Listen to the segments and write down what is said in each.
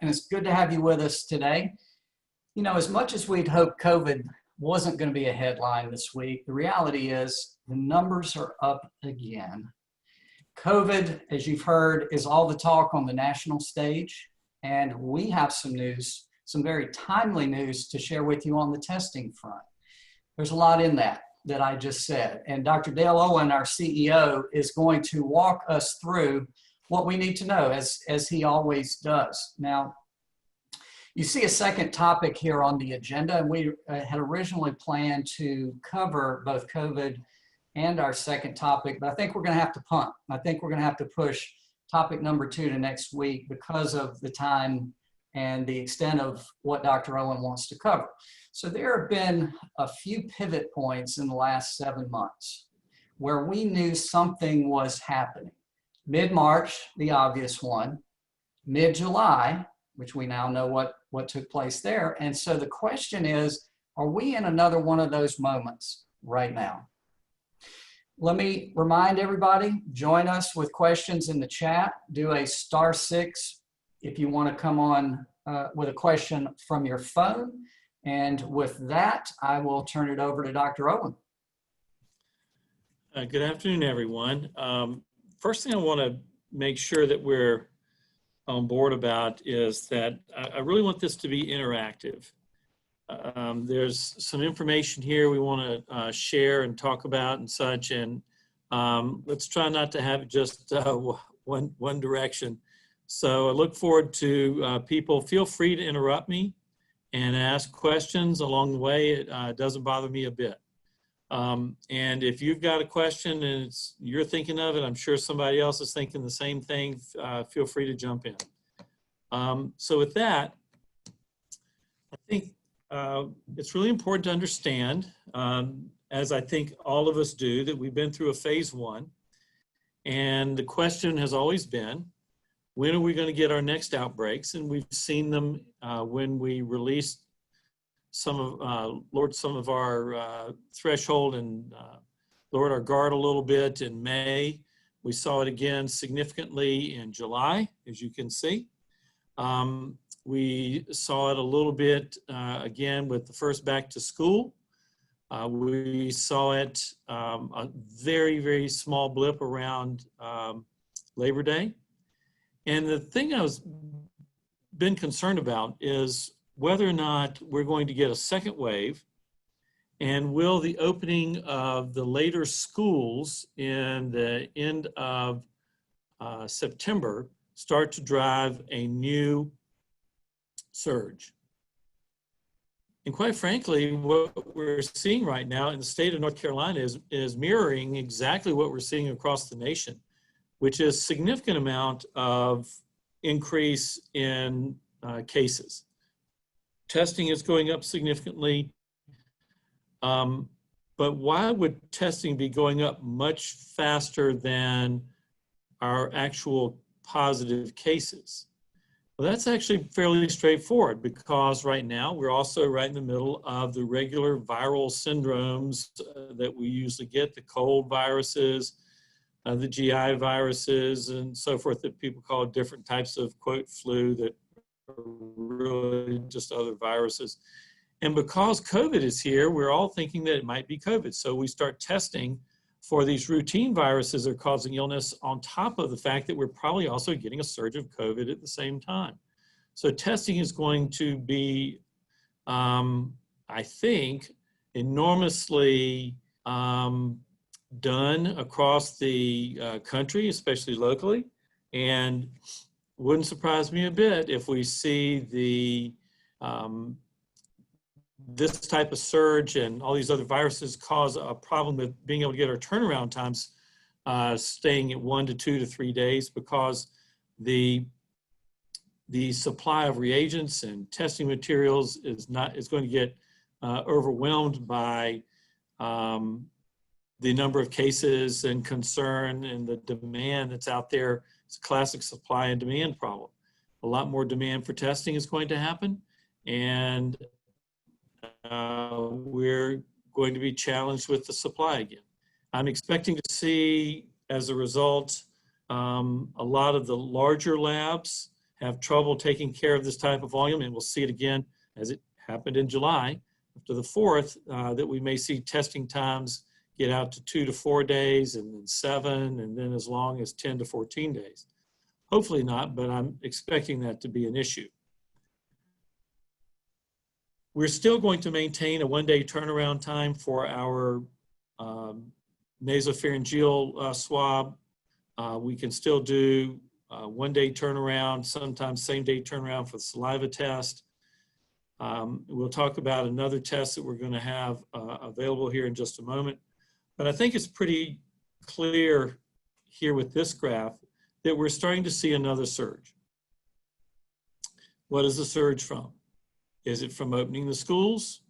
and it's good to have you with us today. You know, as much as we'd hoped COVID wasn't going to be a headline this week, the reality is the numbers are up again. COVID, as you've heard, is all the talk on the national stage, and we have some news, some very timely news to share with you on the testing front. There's a lot in that I just said, and Dr. Dale Owen, our CEO, is going to walk us through what we need to know, as he always does. Now, you see a second topic here on the agenda, and we had originally planned to cover both COVID and our second topic, but I think we're going to have to punt. I think we're going to have to push topic number 2 to next week because of the time and the extent of what Dr. Owen wants to cover. So there have been a few pivot points in the last 7 months where we knew something was happening. Mid-March, the obvious one. Mid-July, which we now know what took place there. And so the question is, are we in another one of those moments right now? Let me remind everybody, join us with questions in the chat. Do a *6 if you want to come on with a question from your phone. And with that, I will turn it over to Dr. Owen. Good afternoon, everyone. First thing I want to make sure that we're on board about is that I really want this to be interactive. There's some information here we want to share and talk about and such, and let's try not to have it just one direction. So I look forward to people. Feel free to interrupt me and ask questions along the way. It doesn't bother me a bit. And if you've got a question and you're thinking of it, I'm sure somebody else is thinking the same thing, feel free to jump in. So with that, I think it's really important to understand, as I think all of us do, that we've been through a phase 1. And the question has always been, when are we going to get our next outbreaks? And we've seen them when we released lowered some of our threshold and lowered our guard a little bit in May. We saw it again significantly in July, as you can see. We saw it a little bit again with the first back to school. We saw it a very, very small blip around Labor Day. And the thing I was been concerned about is whether or not we're going to get a second wave, and will the opening of the later schools in the end of September start to drive a new surge. And quite frankly, what we're seeing right now in the state of North Carolina is mirroring exactly what we're seeing across the nation, which is significant amount of increase in cases. Testing is going up significantly, but why would testing be going up much faster than our actual positive cases? Well, that's actually fairly straightforward, because right now we're also right in the middle of the regular viral syndromes that we usually get, the cold viruses, the GI viruses, and so forth, that people call different types of, quote, flu, that are really just other viruses. And because COVID is here, we're all thinking that it might be COVID. So we start testing for these routine viruses that are causing illness, on top of the fact that we're probably also getting a surge of COVID at the same time. So testing is going to be, I think, enormously done across the country, especially locally. And wouldn't surprise me a bit if we see the this type of surge and all these other viruses cause a problem with being able to get our turnaround times staying at 1 to 2 to 3 days, because the supply of reagents and testing materials is going to get overwhelmed by the number of cases and concern and the demand that's out there. It's a classic supply and demand problem. A lot more demand for testing is going to happen, and we're going to be challenged with the supply again. I'm expecting to see, as a result, a lot of the larger labs have trouble taking care of this type of volume, and we'll see it again as it happened in July, after the 4th, that we may see testing times get out to 2 to 4 days, and then 7, and then as long as 10 to 14 days. Hopefully not, but I'm expecting that to be an issue. We're still going to maintain a 1-day turnaround time for our nasopharyngeal swab. We can still do 1-day turnaround, sometimes same-day turnaround for the saliva test. We'll talk about another test that we're going to have available here in just a moment. But I think it's pretty clear here with this graph that we're starting to see another surge. What is the surge from? Is it from opening the schools,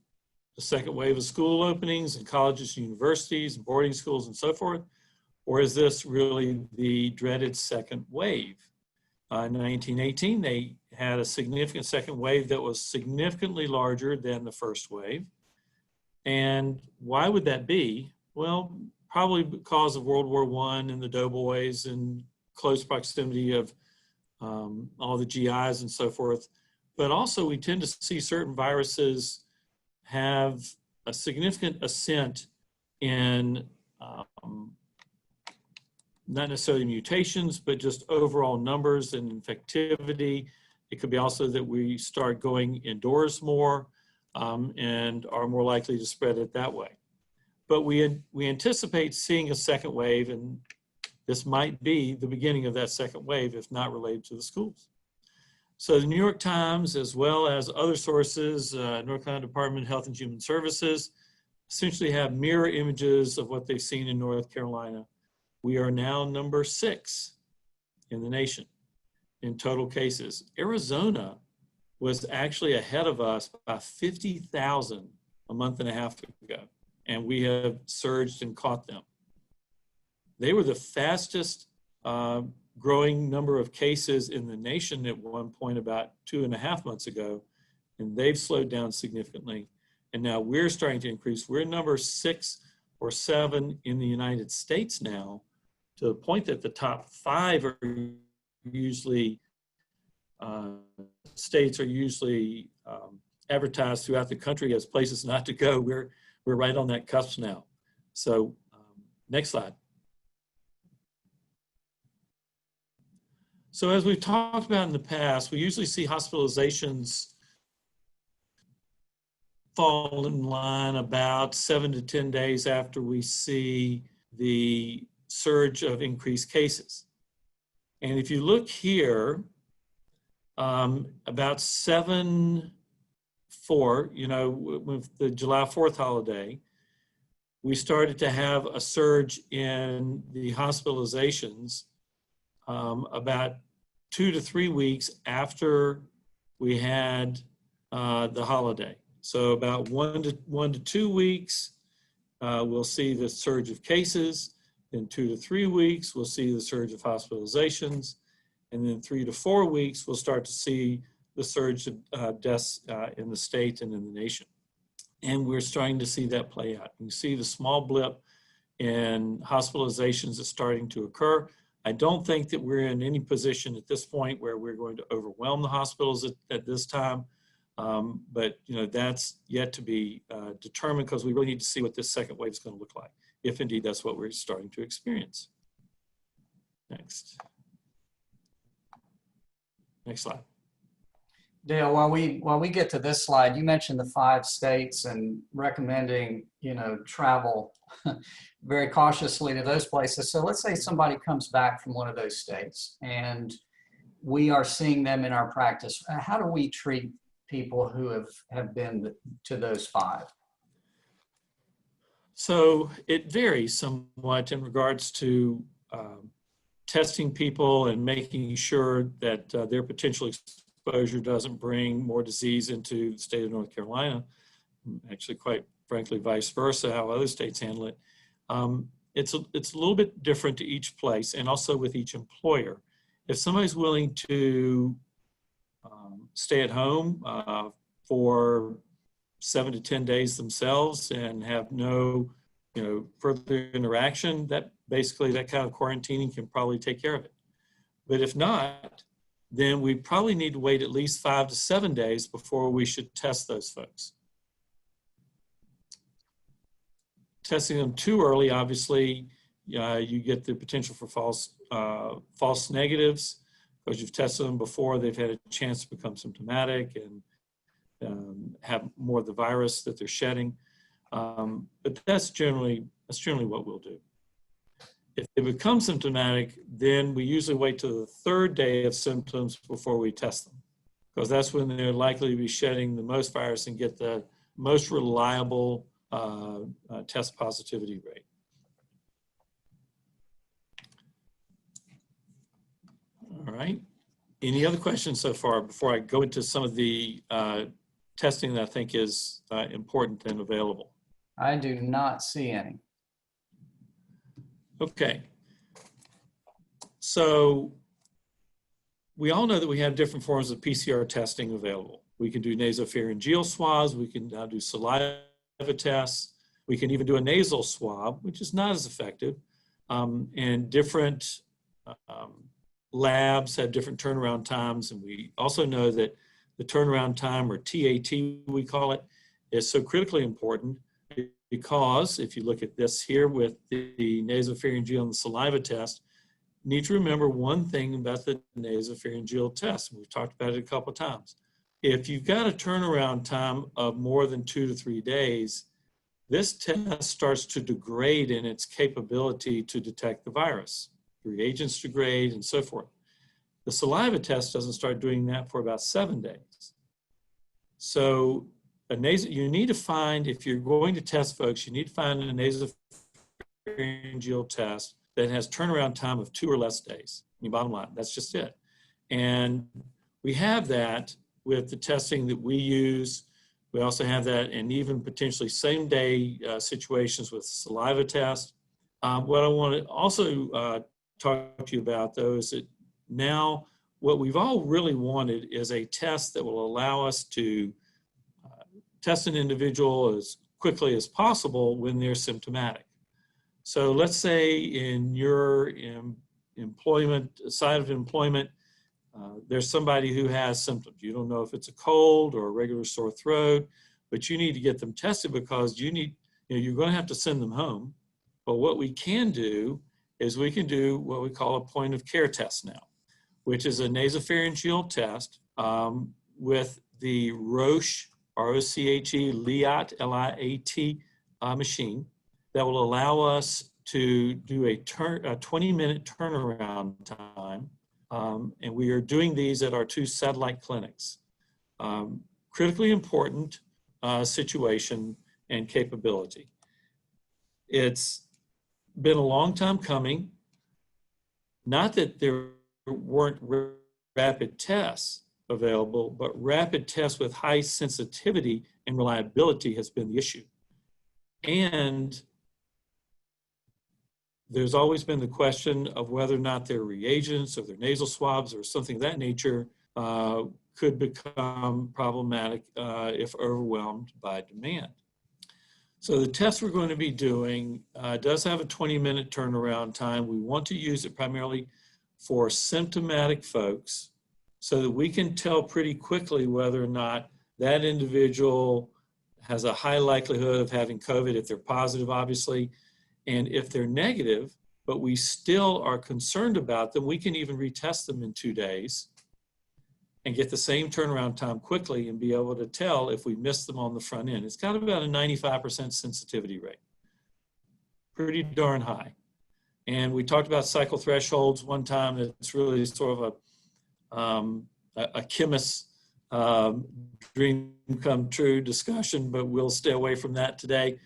the second wave of school openings in colleges, universities, and boarding schools, and so forth? Or is this really the dreaded second wave? In 1918, they had a significant second wave that was significantly larger than the first wave. And why would that be? Well, probably because of World War I and the doughboys and close proximity of all the GIs and so forth. But also we tend to see certain viruses have a significant ascent in not necessarily mutations, but just overall numbers and infectivity. It could be also that we start going indoors more and are more likely to spread it that way. But we anticipate seeing a second wave, and this might be the beginning of that second wave, if not related to the schools. So the New York Times, as well as other sources, North Carolina Department of Health and Human Services, essentially have mirror images of what they've seen in North Carolina. We are now number 6 in the nation in total cases. Arizona was actually ahead of us by 50,000 a month and a half ago, and we have surged and caught them. They were the fastest growing number of cases in the nation at one point about 2.5 months ago, and they've slowed down significantly. And now we're starting to increase. We're number 6 or 7 in the United States now, to the point that the top 5 are usually, states are usually advertised throughout the country as places not to go. We're right on that cusp now. So next slide. So as we've talked about in the past, we usually see hospitalizations fall in line about 7 to 10 days after we see the surge of increased cases. And if you look here, about 7/4, with the July 4th holiday, we started to have a surge in the hospitalizations about 2 to 3 weeks after we had the holiday. So about 1 to 2 weeks, we'll see the surge of cases. In 2 to 3 weeks, we'll see the surge of hospitalizations. And then 3 to 4 weeks, we'll start to see the surge of deaths in the state and in the nation. And we're starting to see that play out. You see the small blip in hospitalizations that's starting to occur. I don't think that we're in any position at this point where we're going to overwhelm the hospitals at this time. But that's yet to be determined, because we really need to see what this second wave is going to look like, if indeed that's what we're starting to experience. Next slide. Dale, while we get to this slide, you mentioned the 5 states and recommending, travel very cautiously to those places. So let's say somebody comes back from one of those states and we are seeing them in our practice. How do we treat people who have been to those 5? So it varies somewhat in regards to testing people and making sure that their potential exposure doesn't bring more disease into the state of North Carolina. Actually, quite frankly, vice versa, how other states handle it. It's a little bit different to each place, and also with each employer. If somebody's willing to stay at home for 7 to 10 days themselves and have no further interaction, that kind of quarantining can probably take care of it. But if not, then we probably need to wait at least 5 to 7 days before we should test those folks. Testing them too early, obviously, you get the potential for false negatives because you've tested them before, they've had a chance to become symptomatic and have more of the virus that they're shedding. But that's generally what we'll do. If they become symptomatic, then we usually wait till the 3rd day of symptoms before we test them, because that's when they're likely to be shedding the most virus and get the most reliable test positivity rate. All right. Any other questions so far before I go into some of the testing that I think is important and available? I do not see any. Okay. So we all know that we have different forms of PCR testing available. We can do nasopharyngeal swabs. We can now do saliva tests. We can even do a nasal swab, which is not as effective. And different labs have different turnaround times. And we also know that the turnaround time, or TAT we call it, is so critically important, because if you look at this here with the nasopharyngeal and the saliva test, you need to remember one thing about the nasopharyngeal test. We've talked about it a couple of times. If you've got a turnaround time of more than 2 to 3 days, this test starts to degrade in its capability to detect the virus. The reagents degrade and so forth. The saliva test doesn't start doing that for about 7 days. So you need to find, if you're going to test folks, you need to find a nasopharyngeal test that has turnaround time of 2 or less days. I mean, bottom line, that's just it. And we have that with the testing that we use. We also have that in even potentially same day situations with saliva test. What I want to also talk to you about, though, is that now what we've all really wanted is a test that will allow us to test an individual as quickly as possible when they're symptomatic. So let's say in your side of employment, there's somebody who has symptoms. You don't know if it's a cold or a regular sore throat, but you need to get them tested because you're going to have to send them home. But what we can do is we can do what we call a point of care test now, which is a nasopharyngeal test with the Roche, R-O-C-H-E, Liat, L-I-A-T machine that will allow us to do a 20-minute turnaround time. And we are doing these at our 2 satellite clinics. Critically important situation and capability. It's been a long time coming. Not that there weren't rapid tests available, but rapid tests with high sensitivity and reliability has been the issue. And there's always been the question of whether or not their reagents or their nasal swabs or something of that nature could become problematic if overwhelmed by demand. So the test we're going to be doing does have a 20-minute turnaround time. We want to use it primarily for symptomatic folks so that we can tell pretty quickly whether or not that individual has a high likelihood of having COVID if they're positive, obviously. And if they're negative, but we still are concerned about them, we can even retest them in 2 days and get the same turnaround time quickly and be able to tell if we missed them on the front end. It's got about a 95% sensitivity rate. Pretty darn high. And we talked about cycle thresholds one time. It's really sort of a chemist's dream come true discussion, but we'll stay away from that today.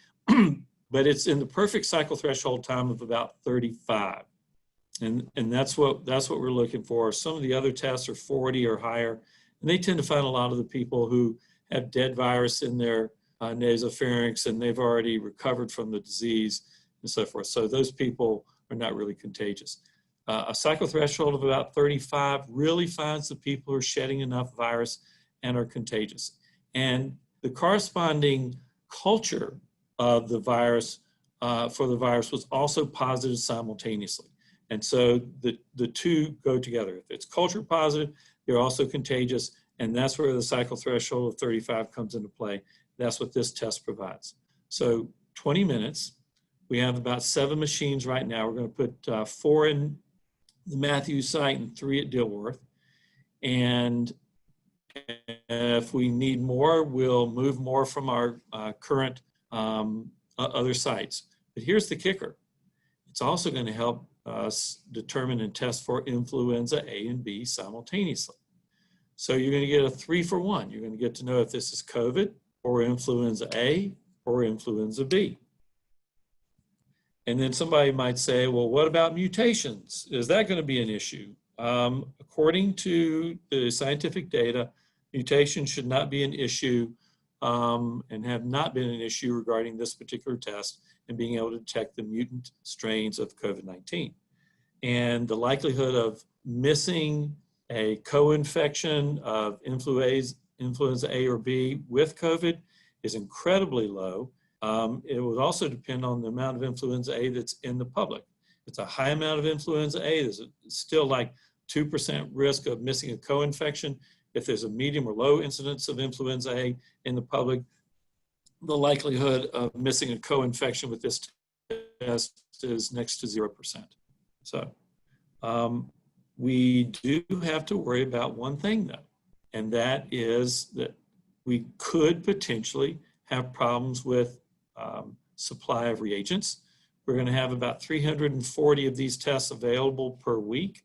But it's in the perfect cycle threshold time of about 35. And that's what we're looking for. Some of the other tests are 40 or higher, and they tend to find a lot of the people who have dead virus in their nasopharynx and they've already recovered from the disease and so forth. So those people are not really contagious. A cycle threshold of about 35 really finds the people who are shedding enough virus and are contagious. And the corresponding culture of the virus for the virus was also positive simultaneously. And so the two go together. If it's culture positive, They're also contagious, and that's where the cycle threshold of 35 comes into play. That's what this test provides. So 20 minutes. We have about 7 machines right now. We're going to put 4 in the Matthews site and 3 at Dilworth. And if we need more, we'll move more from our current other sites. But here's the kicker. It's also going to help us determine and test for influenza A and B simultaneously. So you're going to get a 3-for-1. You're going to get to know if this is COVID or influenza A or influenza B. And then somebody might say, well, what about mutations? Is that going to be an issue? According to the scientific data, mutations should not be an issue and have not been an issue regarding this particular test and being able to detect the mutant strains of COVID-19. And the likelihood of missing a co-infection of influenza A or B with COVID is incredibly low. It would also depend on the amount of influenza A that's in the public. If it's a high amount of influenza A, there's still like 2% risk of missing a co-infection. If there's a medium or low incidence of influenza A in the public, the likelihood of missing a co-infection with this test is next to 0%. So we do have to worry about one thing though, and that is that we could potentially have problems with supply of reagents. We're going to have about 340 of these tests available per week.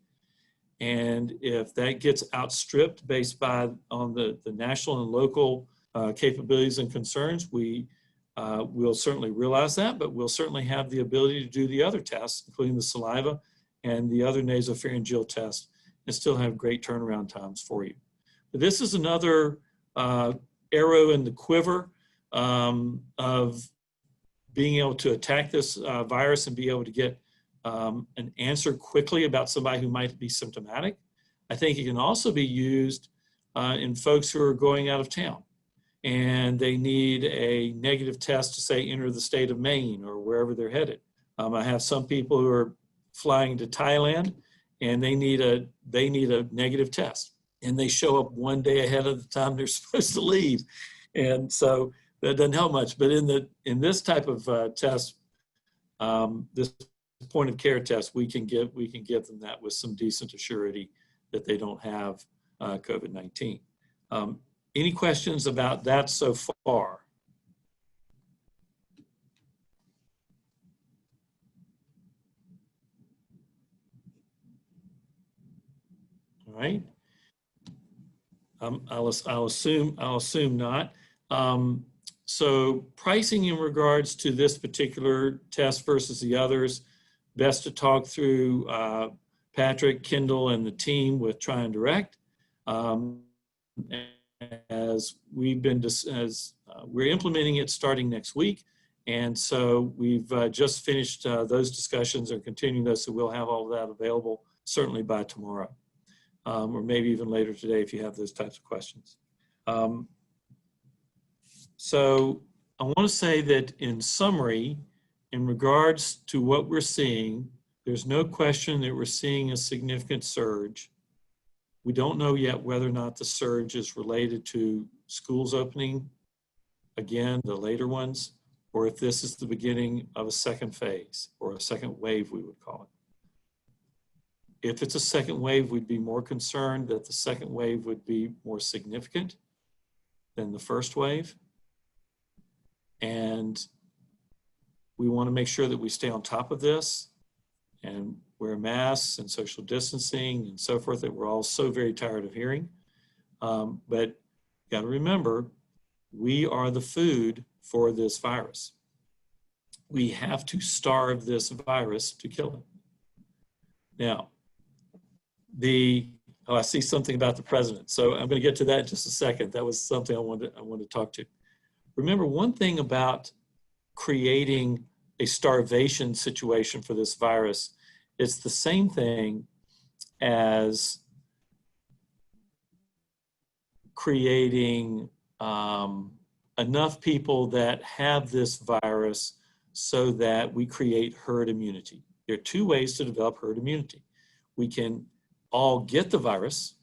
And if that gets outstripped based on the national and local capabilities and concerns, we'll certainly realize that, but we'll certainly have the ability to do the other tests, including the saliva and the other nasopharyngeal tests, and still have great turnaround times for you. But this is another arrow in the quiver of being able to attack this virus and be able to get an answer quickly about somebody who might be symptomatic. I think it can also be used in folks who are going out of town and they need a negative test to say enter the state of Maine or wherever they're headed. I have some people who are flying to Thailand and they need a negative test, and they show up one day ahead of the time they're supposed to leave, and so that doesn't help much. But in this type of test, this point of care test, we can give them that with some decent assurity that they don't have COVID-19. Any questions about that so far? All right. I'll assume not. So pricing in regards to this particular test versus the others, best to talk through Patrick, Kendall, and the team with TryandDirect. As we're implementing it starting next week, and so we've just finished those discussions and continuing those, so we'll have all of that available certainly by tomorrow, or maybe even later today if you have those types of questions. So I want to say that in summary, in regards to what we're seeing, there's no question that we're seeing a significant surge. We don't know yet whether or not the surge is related to schools opening, again, the later ones, or if this is the beginning of a second phase or a second wave, we would call it. If it's a second wave, we'd be more concerned that the second wave would be more significant than the first wave. And we want to make sure that we stay on top of this and wear masks and social distancing and so forth that we're all so very tired of hearing. But you got to remember, we are the food for this virus. We have to starve this virus to kill it. Now, I see something about the president. So I'm going to get to that in just a second. That was something I wanted to talk to. Remember, one thing about creating a starvation situation for this virus, it's the same thing as creating enough people that have this virus so that we create herd immunity. There are two ways to develop herd immunity. We can all get the virus,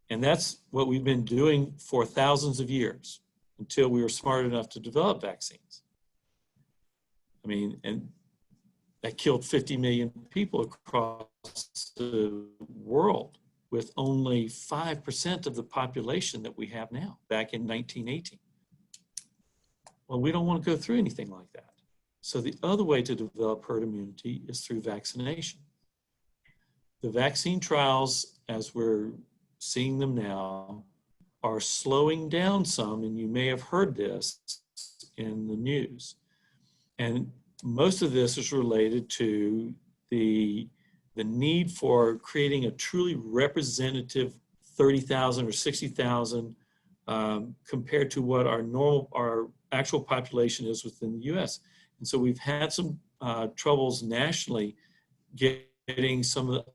And that's what we've been doing for thousands of years until we were smart enough to develop vaccines. I mean, and that killed 50 million people across the world with only 5% of the population that we have now back in 1918. Well, we don't want to go through anything like that. So the other way to develop herd immunity is through vaccination. The vaccine trials, as we're seeing them now, are slowing down some, and you may have heard this in the news. And most of this is related to the need for creating a truly representative 30,000 or 60,000 compared to what our actual population is within the US. And so we've had some troubles nationally getting some of the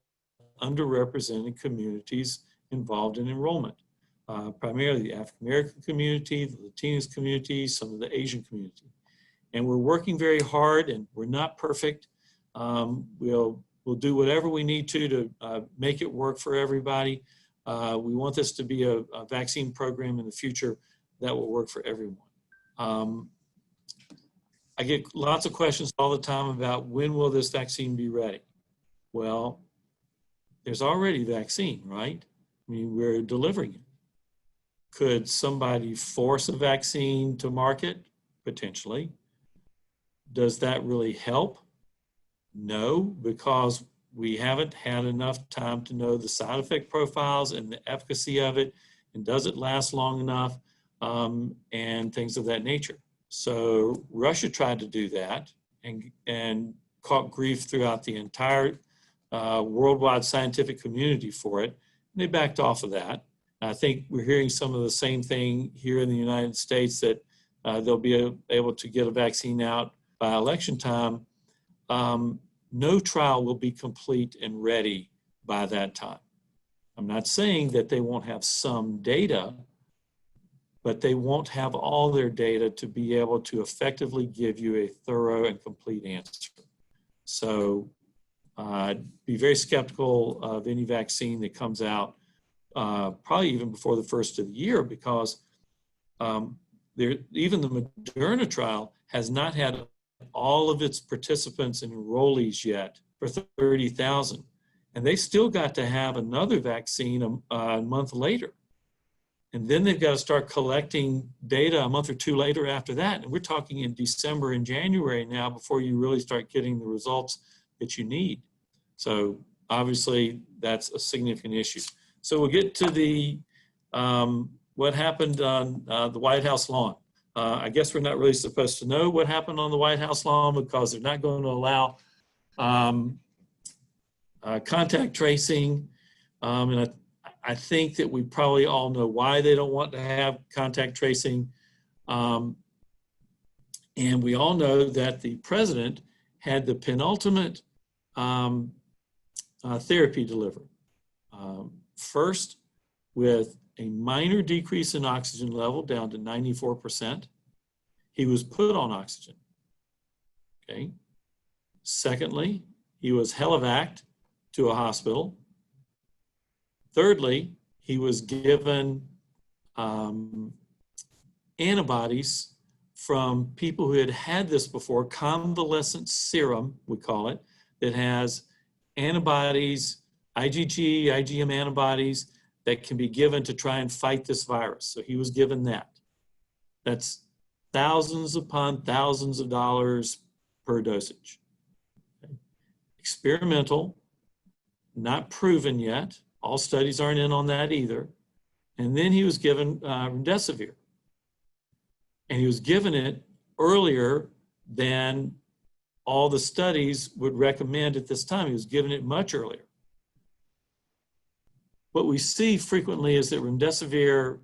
underrepresented communities involved in enrollment, primarily the African American community, the Latinx community, some of the Asian community. And we're working very hard, and we're not perfect. We'll do whatever we need to make it work for everybody. We want this to be a vaccine program in the future that will work for everyone. I get lots of questions all the time about when will this vaccine be ready? Well, there's already vaccine, right? I mean, we're delivering it. Could somebody force a vaccine to market? Potentially. Does that really help? No, because we haven't had enough time to know the side effect profiles and the efficacy of it, and does it last long enough, and things of that nature. So Russia tried to do that and caught grief throughout the entire worldwide scientific community for it. And they backed off of that. And I think we're hearing some of the same thing here in the United States, that they'll be able to get a vaccine out by election time. No trial will be complete and ready by that time. I'm not saying that they won't have some data, but they won't have all their data to be able to effectively give you a thorough and complete answer. So be very skeptical of any vaccine that comes out, probably even before the first of the year, because even the Moderna trial has not had all of its participants and enrollees yet for 30,000. And they still got to have another vaccine a month later. And then they've got to start collecting data a month or two later after that. And we're talking in December and January now before you really start getting the results that you need. So obviously that's a significant issue. So we'll get to the what happened on the White House lawn. I guess we're not really supposed to know what happened on the White House lawn because they're not going to allow contact tracing. And I think that we probably all know why they don't want to have contact tracing. And we all know that the president had the penultimate therapy delivered. First, with a minor decrease in oxygen level down to 94%. He was put on oxygen, okay? Secondly, he was helivaced to a hospital. Thirdly, he was given antibodies from people who had had this before, convalescent serum, we call it, that has antibodies, IgG, IgM antibodies, that can be given to try and fight this virus. So he was given that. That's thousands upon thousands of dollars per dosage. Okay. Experimental, not proven yet. All studies aren't in on that either. And then he was given remdesivir. And he was given it earlier than all the studies would recommend at this time. He was given it much earlier. What we see frequently is that remdesivir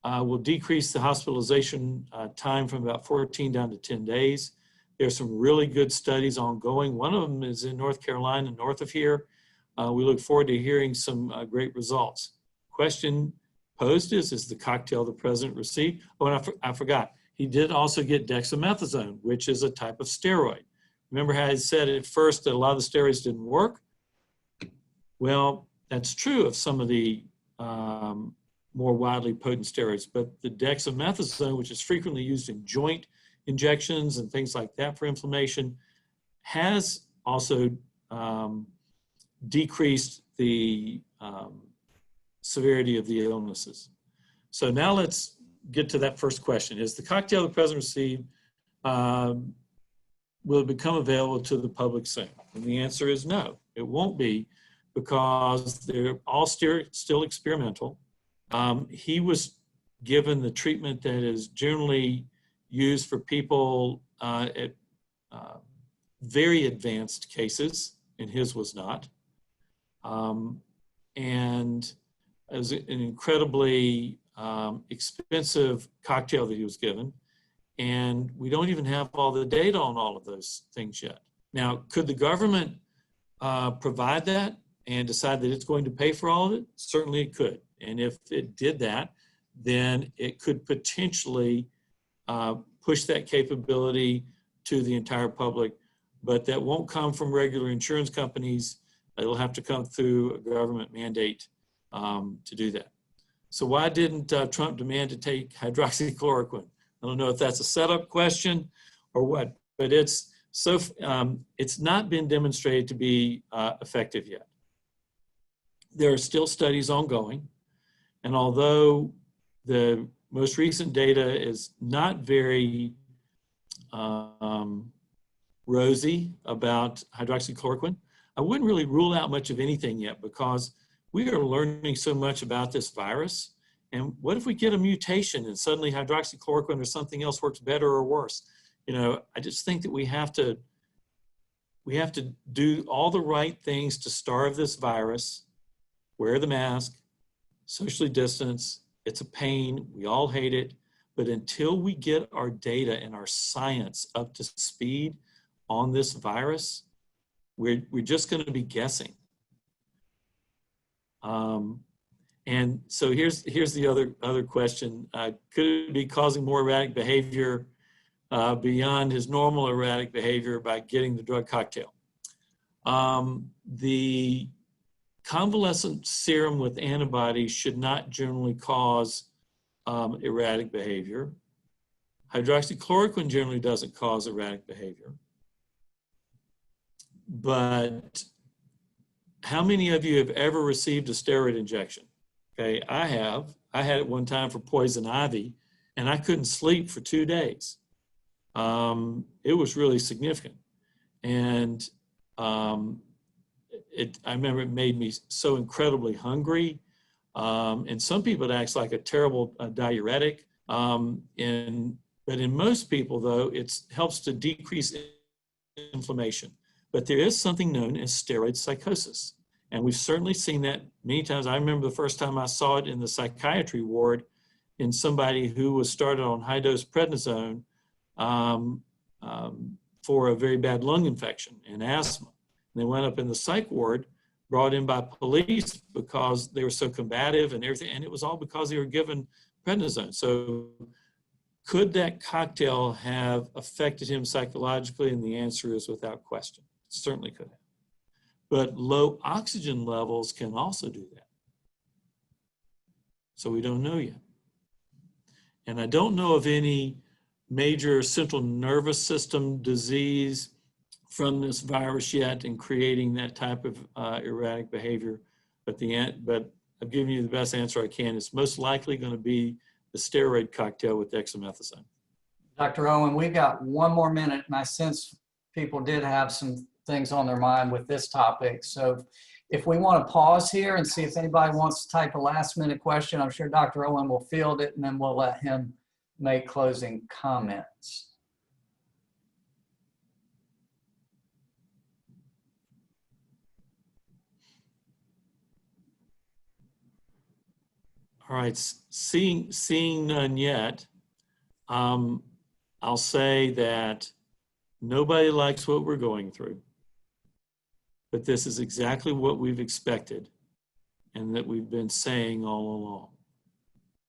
will decrease the hospitalization time from about 14 down to 10 days. There's some really good studies ongoing. One of them is in North Carolina, north of here. We look forward to hearing some great results. Question posed is the cocktail the president received? Oh, and I forgot. He did also get dexamethasone, which is a type of steroid. Remember how I said at first that a lot of the steroids didn't work? Well, that's true of some of the more widely potent steroids. But the dexamethasone, which is frequently used in joint injections and things like that for inflammation, has also decreased the severity of the illnesses. So now let's get to that first question. Is the cocktail the president received, will it become available to the public soon? And the answer is no, it won't be, because they're all still experimental. He was given the treatment that is generally used for people at very advanced cases, and his was not. And it was an incredibly expensive cocktail that he was given. And we don't even have all the data on all of those things yet. Now, could the government provide that and decide that it's going to pay for all of it? Certainly it could. And if it did that, then it could potentially push that capability to the entire public. But that won't come from regular insurance companies. It'll have to come through a government mandate to do that. So why didn't Trump demand to take hydroxychloroquine? I don't know if that's a setup question or what, but it's not been demonstrated to be effective yet. There are still studies ongoing, and although the most recent data is not very rosy about hydroxychloroquine, I wouldn't really rule out much of anything yet, because we are learning so much about this virus. And what if we get a mutation and suddenly hydroxychloroquine or something else works better or worse? You know, I just think that we have to do all the right things to starve this virus, wear the mask, socially distance. It's a pain, we all hate it. But until we get our data and our science up to speed on this virus, we're just going to be guessing. And so here's the other question. Could it be causing more erratic behavior beyond his normal erratic behavior by getting the drug cocktail? The convalescent serum with antibodies should not generally cause erratic behavior. Hydroxychloroquine generally doesn't cause erratic behavior. But how many of you have ever received a steroid injection? Okay, I have. I had it one time for poison ivy, and I couldn't sleep for 2 days. It was really significant. And I remember it made me so incredibly hungry. And some people, it acts like a terrible diuretic. But in most people, though, it helps to decrease inflammation. But there is something known as steroid psychosis. And we've certainly seen that many times. I remember the first time I saw it in the psychiatry ward in somebody who was started on high-dose prednisone for a very bad lung infection and asthma. And they went up in the psych ward, brought in by police because they were so combative and everything. And it was all because they were given prednisone. So could that cocktail have affected him psychologically? And the answer is without question. It certainly could have. But low oxygen levels can also do that. So we don't know yet. And I don't know of any major central nervous system disease from this virus yet in creating that type of erratic behavior. But I've given you the best answer I can. It's most likely going to be the steroid cocktail with dexamethasone. Dr. Owen, we've got one more minute, and I sense people did have some things on their mind with this topic. So if we want to pause here and see if anybody wants to type a last minute question, I'm sure Dr. Owen will field it, and then we'll let him make closing comments. All right, seeing none yet, I'll say that nobody likes what we're going through, but this is exactly what we've expected and that we've been saying all along.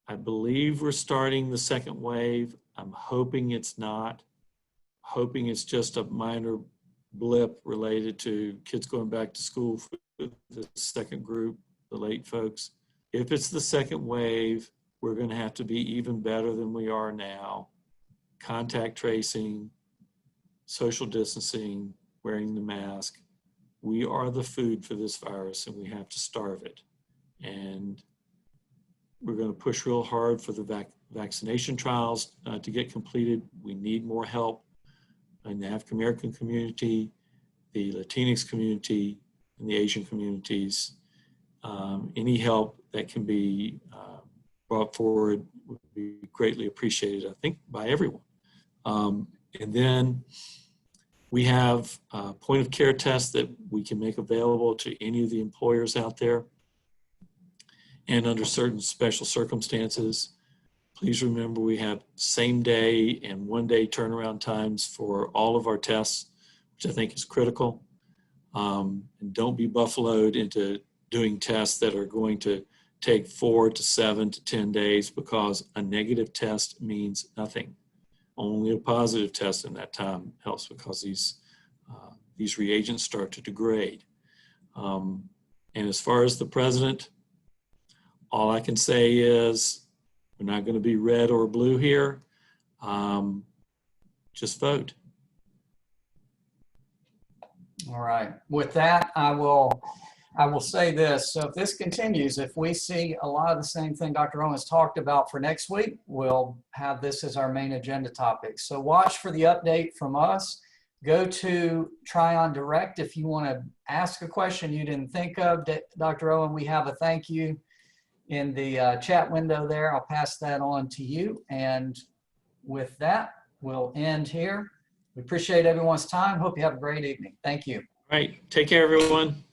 I believe we're starting the second wave. I'm hoping it's not, hoping it's just a minor blip related to kids going back to school for the second group, the late folks. If it's the second wave, we're going to have to be even better than we are now. Contact tracing, social distancing, wearing the mask. We are the food for this virus, and we have to starve it. And we're going to push real hard for the vaccination trials to get completed. We need more help in the African American community, the Latinx community, and the Asian communities. Any help that can be brought forward would be greatly appreciated, I think, by everyone. And then we have point of care tests that we can make available to any of the employers out there. And under certain special circumstances, please remember we have same day and 1 day turnaround times for all of our tests, which I think is critical. And don't be buffaloed into doing tests that are going to take 4 to 7 to 10 days, because a negative test means nothing. Only a positive test in that time helps, because these reagents start to degrade. And as far as the president, all I can say is we're not going to be red or blue here. Just vote. All right. With that, I will say this. So if this continues, if we see a lot of the same thing Dr. Owen has talked about for next week, we'll have this as our main agenda topic. So watch for the update from us. Go to Tryon Direct if you want to ask a question you didn't think of. Dr. Owen, we have a thank you in the chat window there. I'll pass that on to you. And with that, we'll end here. We appreciate everyone's time. Hope you have a great evening. Thank you. All right. Take care, everyone.